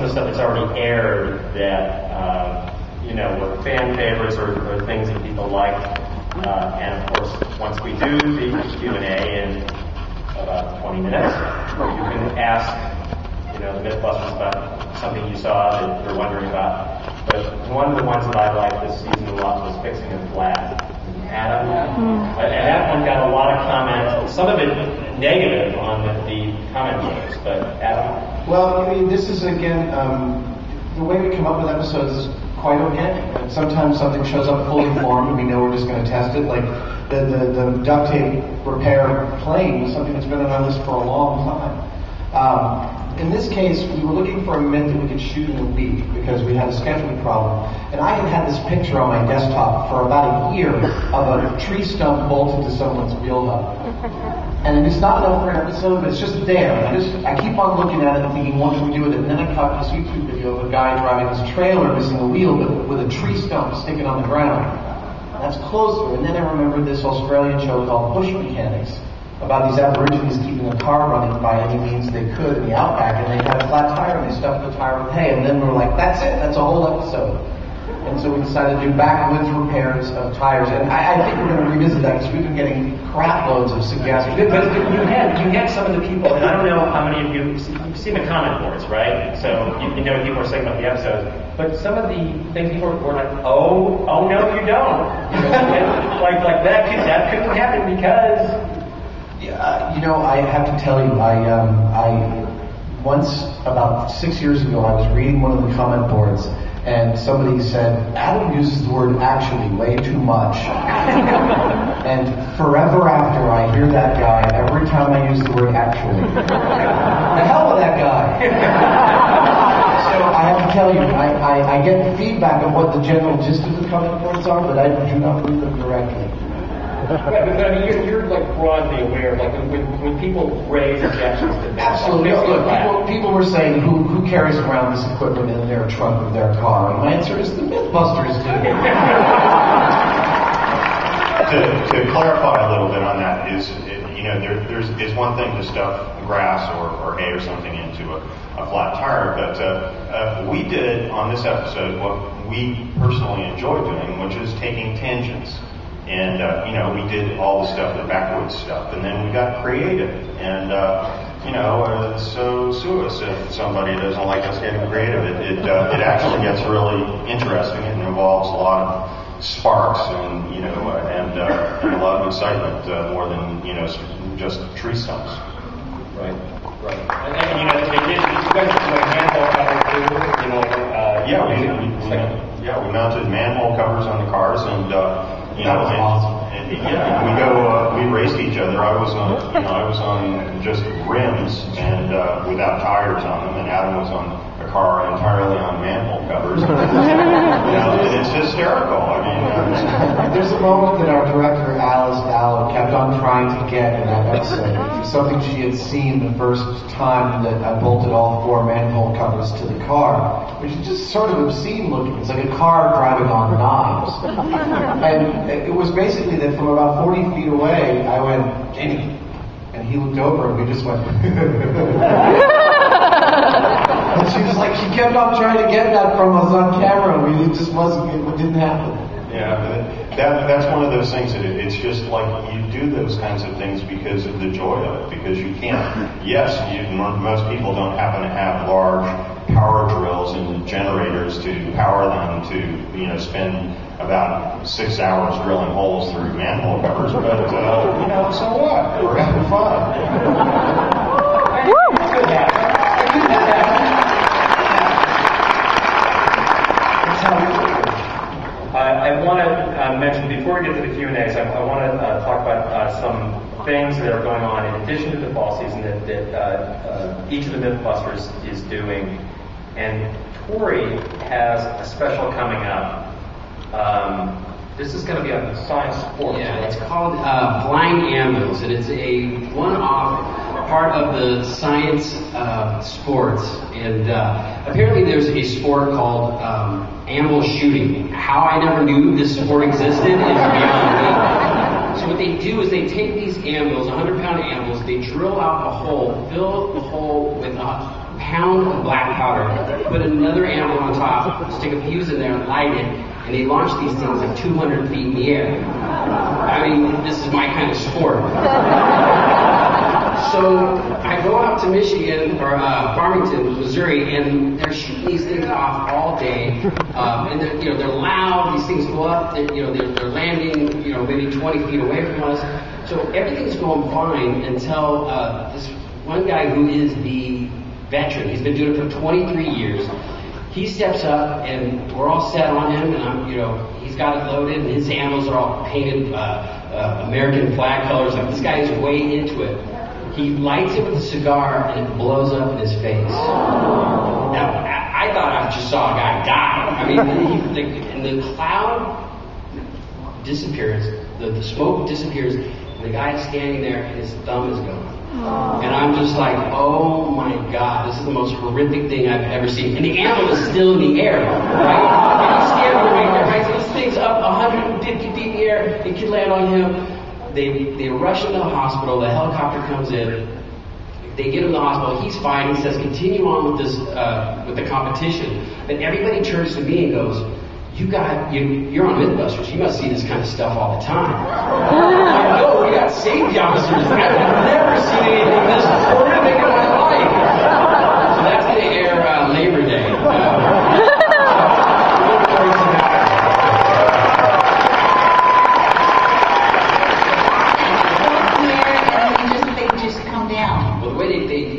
of stuff that's already aired that, were fan favorites or things that people liked. And of course, once we do the Q&A in about 20 minutes, you can ask, the Mythbusters about something you saw that you're wondering about. But one of the ones that I liked this season a lot was fixing a flat. Adam, and that one got a lot of comments, some of it negative on the comment boards, but Adam? Well, this is, again, the way we come up with episodes is quite organic. And sometimes something shows up fully formed and we know we're just going to test it. Like the duct tape repair plane was something that's been on our list for a long time. In this case, we were looking for a myth that we could shoot in a week because we had a scheduling problem. And I had this picture on my desktop for about a year of a tree stump bolted to someone's wheel hub. And it's not enough for an episode, but it's just there. I keep on looking at it and thinking, what can we do with it? And then I caught this YouTube video of a guy driving his trailer missing a wheel, but with a tree stump sticking on the ground. That's closer. And then I remembered this Australian show called Bush Mechanics, about these Aborigines keeping a car running by any means they could in the outback, and they had a flat tire and they stuffed the tire with hay, and then we're like, that's it, that's a whole episode. And so we decided to do backwards repairs of tires, and I think we're going to revisit that because we've been getting crap loads of suggestions. But you had some of the people, and I don't know how many of you've seen the comment boards, right? So you know what people are saying about the episodes, but some of the things people were like, oh no you don't. like that couldn't happen because... I have to tell you, I once, about 6 years ago, I was reading one of the comment boards, and somebody said, Adam uses the word actually way too much. And forever after, I hear that guy every time I use the word actually. The hell with that guy! So I have to tell you, I get feedback of what the general gist of the comment boards are, but I do not read them directly. Right, but I mean, you're like broadly aware, like when people raise objections to that. Absolutely. Look, people were saying, who carries around this equipment in their trunk of their car? And my answer is the Mythbusters do. To clarify a little bit on that is, there's one thing to stuff grass or hay or something into a flat tire, but we did on this episode what we personally enjoy doing, which is taking tangents. And, we did all the stuff, the backwoods stuff, and then we got creative. And, so sue us if somebody doesn't like us getting creative. It actually gets really interesting. It involves a lot of sparks and, and a lot of excitement, more than, just tree stumps. Right. And you guys do manhole covers too, we mounted manhole covers on the cars, and that was awesome. And we raced each other. I was on just rims and without tires on them, and Adam was on a car entirely on manhole covers. It's hysterical. I mean, there's a moment that our director Alice Dallard kept on trying to get in that episode. Something she had seen the first time that I bolted all 4 manhole covers to the car, which is just sort of obscene looking. It's like a car driving on knives. And it was basically that from about 40 feet away, I went, Jamie. And he looked over and we just went, and she was like, she kept on trying to get that from us on camera. It just it didn't happen. Yeah, that's one of those things that it's just like you do those kinds of things because of the joy of it, because you can't, most people don't happen to have large power drills and generators to power them to, spend about 6 hours drilling holes through manhole covers, but, so what? We're having fun. It's good happen. I want to mention, before we get to the Q&As, I want to talk about some things that are going on in addition to the fall season that each of the Mythbusters is doing. And Tori has a special coming up. This is going to be on Science Sports. Yeah, it's called Blind Ambuls, and it's a one-off part of the Science Sports. And apparently there's a sport called amble shooting. How I never knew this sport existed is beyond me. So what they do is they take these ambuls, 100-pound ambuls, they drill out a hole, fill the hole with pound of black powder, put another animal on top, stick a fuse in there, light it, and they launch these things at 200 feet in the air. I mean, this is my kind of sport. So I go out to Michigan or Farmington, Missouri, and they're shooting these things off all day, and they're loud. These things go up. They're landing maybe 20 feet away from us. So everything's going fine until this one guy who is the veteran. He's been doing it for 23 years. He steps up, and we're all set on him, and he's got it loaded, and his animals are all painted American flag colors. Like, this guy is way into it. He lights it with a cigar, and it blows up in his face. Now, I thought I just saw a guy die. I mean, and the cloud disappears, the smoke disappears, and the guy's standing there, and his thumb is gone. And I'm just like, oh my God, this is the most horrific thing I've ever seen. And the animal is still in the air, right? And he's standing right there, right? So this thing's up 150 feet in the air, it could land on him. They rush him to the hospital, the helicopter comes in, they get him to the hospital, he's fine, he says, continue on with this, with the competition. But everybody turns to me and goes, you're on Mythbusters, you must see this kind of stuff all the time. I know, we got safety officers, I've never seen anything this horrific in my life. So that's going to air Labor Day.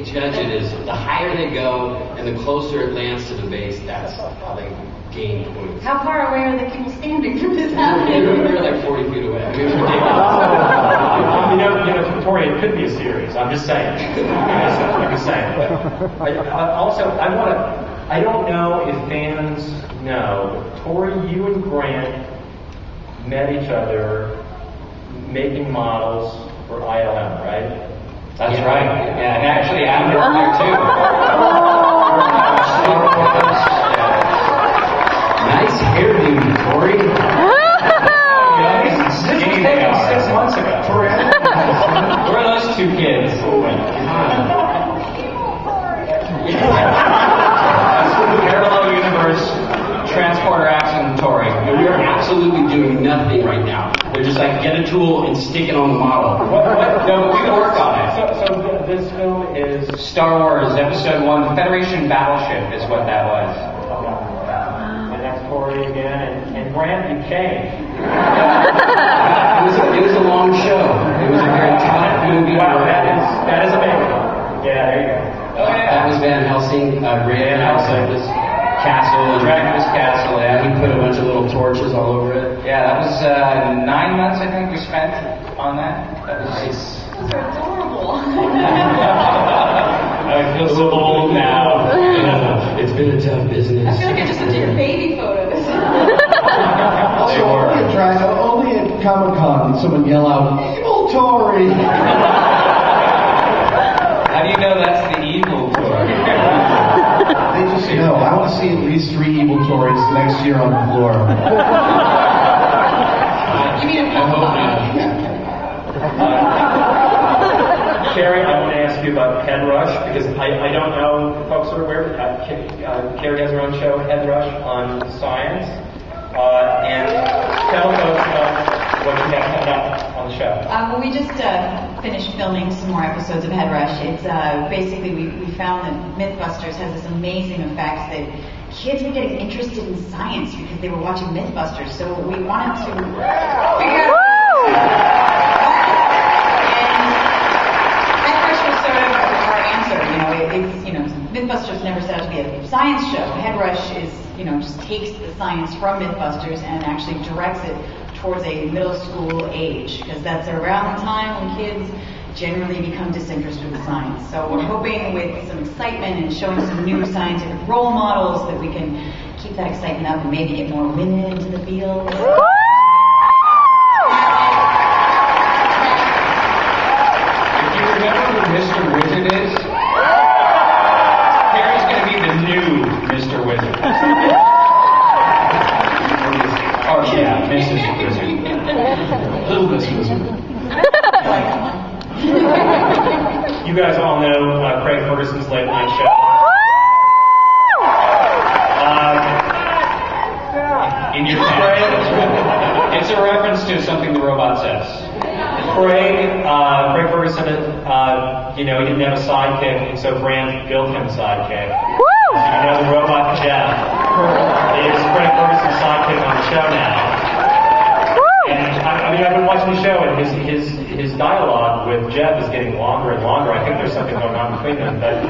Judge it is the higher they go and the closer it lands to the base, that's how they gain points. How far away are the people standing from this happening? They're like 40 feet away. I mean, it's ridiculous. Tori, it could be a series. I'm just saying. I'm just saying. I don't know if fans know. Tori, you and Grant met each other making models for ILM, right? That's right. Yeah, and actually Adam worked there too. Nice hairdo, Tori. This was taken 6 months ago. Where are those two kids? Oh my God. Parallel universe, transporter action, Tori. We are absolutely doing nothing right now. They're just like, get a tool and stick it on the model. No, we can work on it. So this film is Star Wars Episode 1, Federation Battleship is what that was. And that's Tori again. And Grant, you came. It was a long show. It was a very tough movie. Wow, that is amazing. Yeah, there you go. Oh, yeah. That was Van Helsing, Van Helsing, this castle, Dracula's castle, and he put a bunch of little torches all over it. Yeah, that was 9 months I think we spent on that. That was nice. Those are adorable. I feel so old now. It's been a tough business. I feel like I just looked at your baby photos. Also, only at Comic-Con did someone yell out, "Evil Tory!" How do you know that's the evil Tory? They just know. I want to see at least 3 evil Tories next year on the floor. You mean a I hope not. Carrie, I want to ask you about Head Rush, because I don't know if folks are aware. Carrie has her own show, Head Rush, on Science. And tell folks about what you have coming up on the show. Well, we just finished filming some more episodes of Head Rush. It's basically we found that Mythbusters has this amazing effect that kids were getting interested in science because they were watching Mythbusters. So we wanted to figure out. And Head Rush was sort of our answer. Mythbusters never set out to be a science show. Head Rush is, just takes the science from Mythbusters and actually directs it towards a middle school age, because that's around the time when kids generally become disinterested in science. So we're hoping with some excitement and showing some new scientific role models that we can keep that excitement up and maybe get more women into the field. If you remember who Mr. Wizard is, Carrie's going to be the new Mr. Wizard. Oh yeah, Mrs. Wizard. Little Miss Wizard. You guys all know Craig Ferguson's late night show. to something the robot says. Craig Ferguson, he didn't have a sidekick, so Brand built him a sidekick. The robot Jeff is Craig Ferguson's sidekick on the show now. And I've been watching the show, and his dialogue with Jeff is getting longer and longer. I think there's something going on between them. But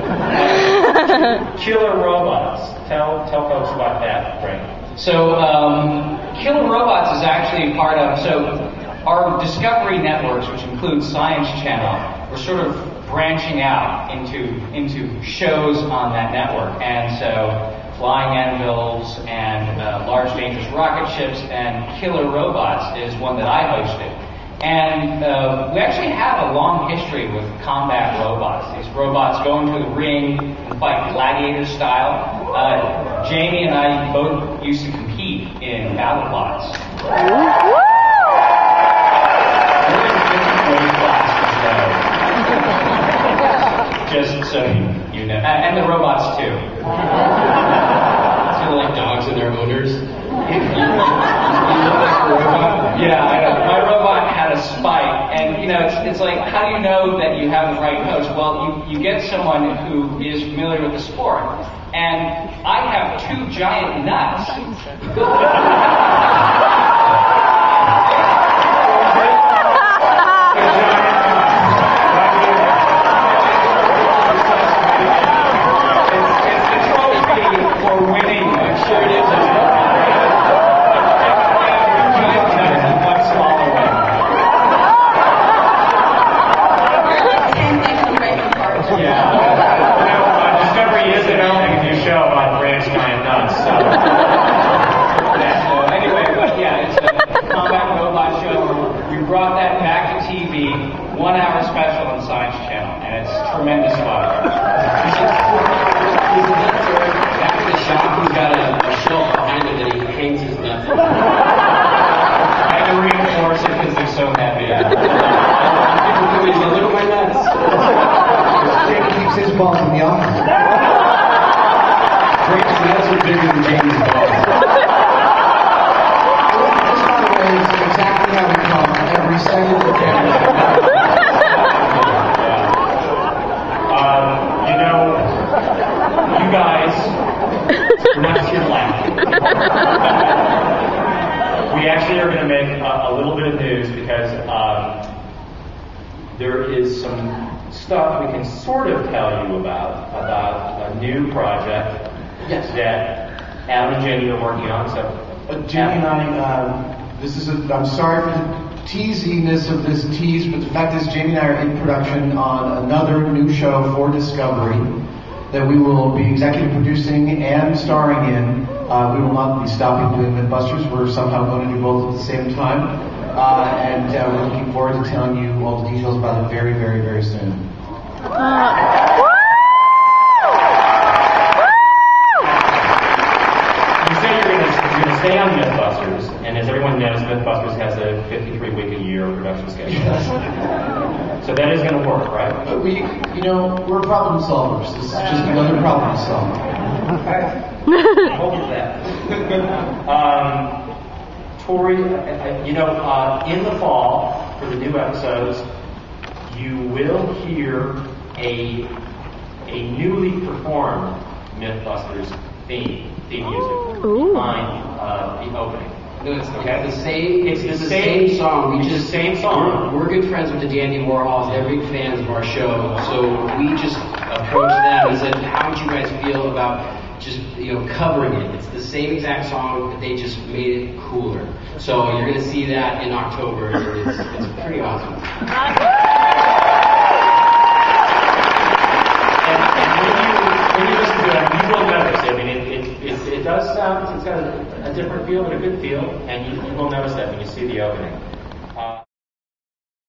killer robots. Tell folks about that, Craig. So, Killer Robots is actually part of, our Discovery networks, which include Science Channel, we're sort of branching out into shows on that network. And so, Flying Anvils and Large Dangerous Rocket Ships and Killer Robots is one that I hosted. And we actually have a long history with combat robots. These robots go into the ring and fight gladiator style. Jamie and I both used to compete in battle plots. Just so you know. And the robots too. Sort of like dogs and their owners. Yeah, I know. My robot had a spike, and it's like, how do you know that you have the right coach? Well, you get someone who is familiar with the sport, and I have 2 giant nuts. It's the trophy for winning. I'm sure it is. Discovery is developing a new show about Brand's giant nuts. So anyway, it's a combat robot show. We brought that back to TV, 1 hour special on Science Channel, and it's tremendous fun. Back in the shop, he's got a shelf behind him that he hangs his nuts on. I had to reinforce it because they're so heavy. Look at my nuts. Jake keeps his balls in the office. Craig's nuts are bigger than Jamie's balls. This, by the way, is exactly how we come every second of the camera. You guys, we're not just here to laugh. We actually are going to make a little bit of news because there is some stuff we can sort of tell you about a new project that Adam and Jamie are working on. So, Jamie and I, I'm sorry for the teasiness of this tease, but the fact is Jamie and I are in production on another new show for Discovery that we will be executive producing and starring in. We will not be stopping doing Mythbusters. We're somehow going to do both at the same time. And we're looking forward to telling you all the details about it very, very, very soon. You say you're going to stay on Mythbusters, and as everyone knows, Mythbusters has a 53-week-a-year production schedule. So that is going to work, right? But we're problem solvers. This is just another problem solver. Hold that. Tori, in the fall, for the new episodes, you will hear a newly performed Mythbusters theme music behind the opening. No, it's the same song. Same song. We're good friends with the Dandy Warhols. They're big fans of our show. So we just approached them and said, how would you guys feel about just covering it? It's the same exact song, but they just made it cooler. So you're going to see that in October. It's pretty awesome. And when you listen to it, you will notice. I mean, it does sound. It's got a different feel, but a good feel, and you will notice that when you see the opening.